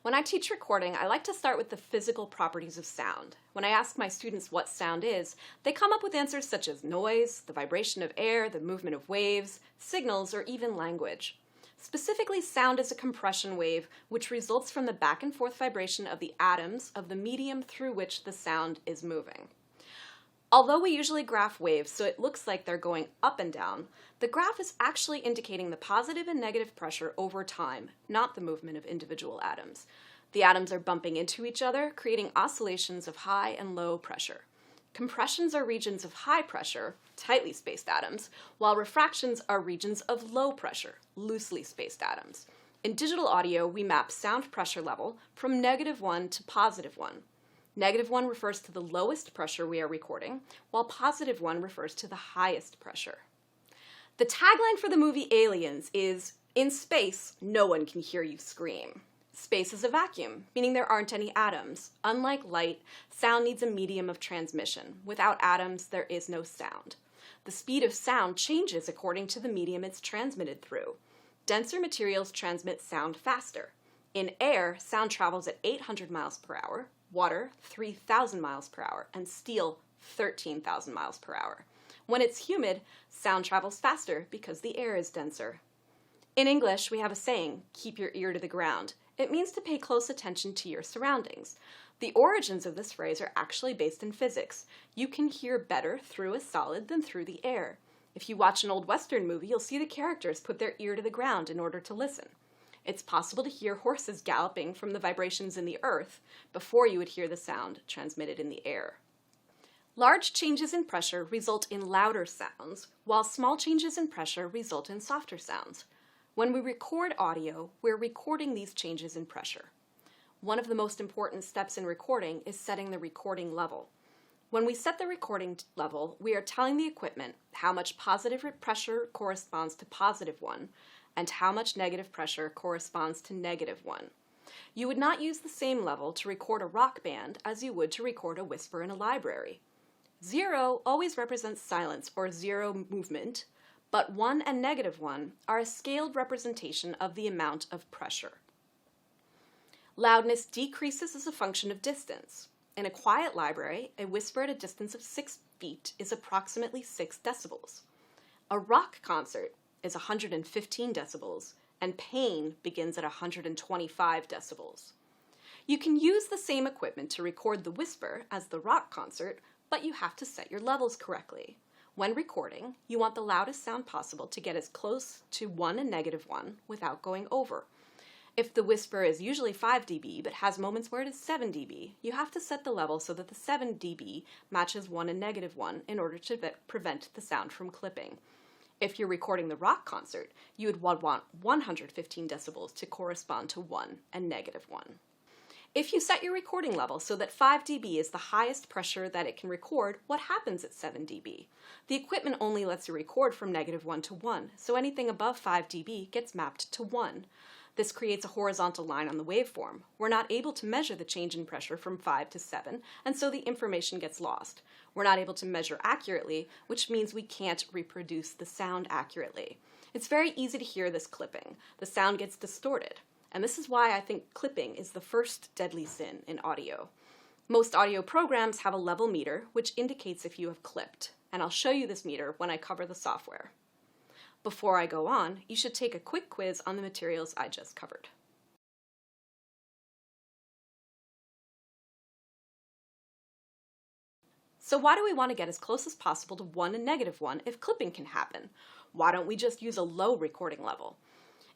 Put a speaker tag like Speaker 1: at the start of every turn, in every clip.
Speaker 1: When I teach recording, I like to start with the physical properties of sound. When I ask my students what sound is, they come up with answers such as noise, the vibration of air, the movement of waves, signals, or even language. Specifically, sound is a compression wave which results from the back and forth vibration of the atoms of the medium through which the sound is moving. Although we usually graph waves so it looks like they're going up and down, the graph is actually indicating the positive and negative pressure over time, not the movement of individual atoms. The atoms are bumping into each other, creating oscillations of high and low pressure. Compressions are regions of high pressure, tightly spaced atoms, while refractions are regions of low pressure, loosely spaced atoms. In digital audio, we map sound pressure level from -1 to +1. -1 refers to the lowest pressure we are recording, while +1 refers to the highest pressure. The tagline for the movie Aliens is, "In space, no one can hear you scream." Space is a vacuum, meaning there aren't any atoms. Unlike light, sound needs a medium of transmission. Without atoms, there is no sound. The speed of sound changes according to the medium it's transmitted through. Denser materials transmit sound faster. In air, sound travels at 800 miles per hour, water 3,000 miles per hour, and steel 13,000 miles per hour. When it's humid, sound travels faster because the air is denser. In English, we have a saying, "Keep your ear to the ground." It means to pay close attention to your surroundings. The origins of this phrase are actually based in physics. You can hear better through a solid than through the air. If you watch an old Western movie, you'll see the characters put their ear to the ground in order to listen. It's possible to hear horses galloping from the vibrations in the earth before you would hear the sound transmitted in the air. Large changes in pressure result in louder sounds, while small changes in pressure result in softer sounds. When we record audio, we're recording these changes in pressure. One of the most important steps in recording is setting the recording level. When we set the recording level, we are telling the equipment how much positive pressure corresponds to +1, and how much negative pressure corresponds to -1. You would not use the same level to record a rock band as you would to record a whisper in a library. 0 always represents silence or zero movement, but 1 and -1 are a scaled representation of the amount of pressure. Loudness decreases as a function of distance. In a quiet library, a whisper at a distance of 6 feet is approximately 6 decibels. A rock concert is 115 decibels, and pain begins at 125 decibels. You can use the same equipment to record the whisper as the rock concert, but you have to set your levels correctly. When recording, you want the loudest sound possible to get as close to 1 and -1 without going over. If the whisper is usually 5 dB but has moments where it is 7 dB, you have to set the level so that the 7 dB matches 1 and -1 in order to prevent the sound from clipping. If you're recording the rock concert, you would want 115 decibels to correspond to 1 and -1. If you set your recording level so that 5 dB is the highest pressure that it can record, what happens at 7 dB? The equipment only lets you record from -1 to 1, so anything above 5 dB gets mapped to 1. This creates a horizontal line on the waveform. We're not able to measure the change in pressure from 5 to 7, and so the information gets lost. We're not able to measure accurately, which means we can't reproduce the sound accurately. It's very easy to hear this clipping. The sound gets distorted, and this is why I think clipping is the first deadly sin in audio. Most audio programs have a level meter, which indicates if you have clipped, and I'll show you this meter when I cover the software. Before I go on, you should take a quick quiz on the materials I just covered. So why do we want to get as close as possible to 1 and -1 if clipping can happen? Why don't we just use a low recording level?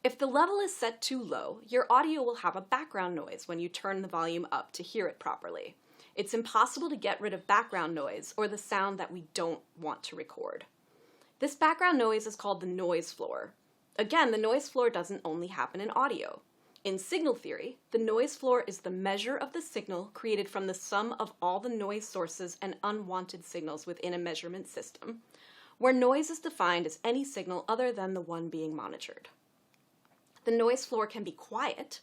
Speaker 1: If the level is set too low, your audio will have a background noise when you turn the volume up to hear it properly. It's impossible to get rid of background noise or the sound that we don't want to record. This background noise is called the noise floor. Again, the noise floor doesn't only happen in audio. In signal theory, the noise floor is the measure of the signal created from the sum of all the noise sources and unwanted signals within a measurement system, where noise is defined as any signal other than the one being monitored. The noise floor can be quiet,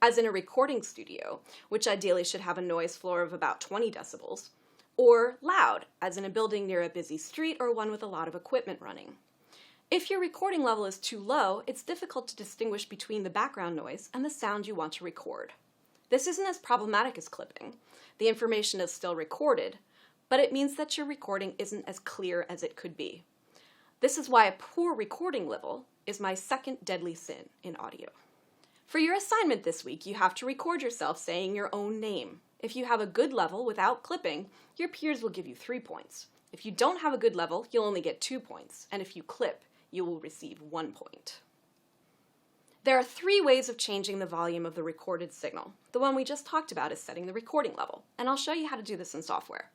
Speaker 1: as in a recording studio, which ideally should have a noise floor of about 20 decibels, or loud, as in a building near a busy street or one with a lot of equipment running. If your recording level is too low, it's difficult to distinguish between the background noise and the sound you want to record. This isn't as problematic as clipping. The information is still recorded, but it means that your recording isn't as clear as it could be. This is why a poor recording level is my second deadly sin in audio. For your assignment this week, you have to record yourself saying your own name. If you have a good level without clipping, your peers will give you 3 points. If you don't have a good level, you'll only get 2 points, and if you clip, you will receive 1 point. There are 3 ways of changing the volume of the recorded signal. The one we just talked about is setting the recording level, and I'll show you how to do this in software.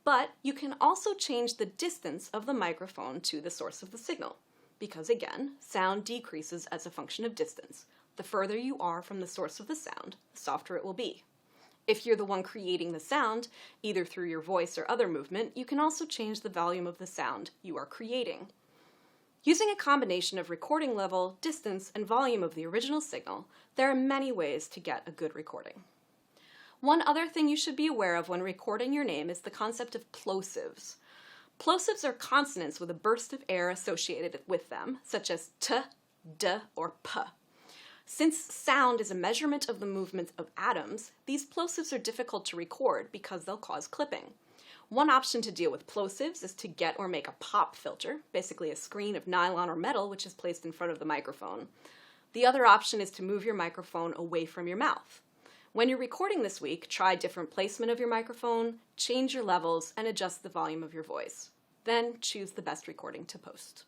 Speaker 1: But you can also change the distance of the microphone to the source of the signal, because again, sound decreases as a function of distance. The further you are from the source of the sound, the softer it will be. If you're the one creating the sound, either through your voice or other movement, you can also change the volume of the sound you are creating. Using a combination of recording level, distance, and volume of the original signal, there are many ways to get a good recording. One other thing you should be aware of when recording your name is the concept of plosives. Plosives are consonants with a burst of air associated with them, such as t, d, or p. Since sound is a measurement of the movement of atoms, these plosives are difficult to record because they'll cause clipping. One option to deal with plosives is to get or make a pop filter, basically a screen of nylon or metal which is placed in front of the microphone. The other option is to move your microphone away from your mouth. When you're recording this week, try different placement of your microphone, change your levels, and adjust the volume of your voice. Then choose the best recording to post.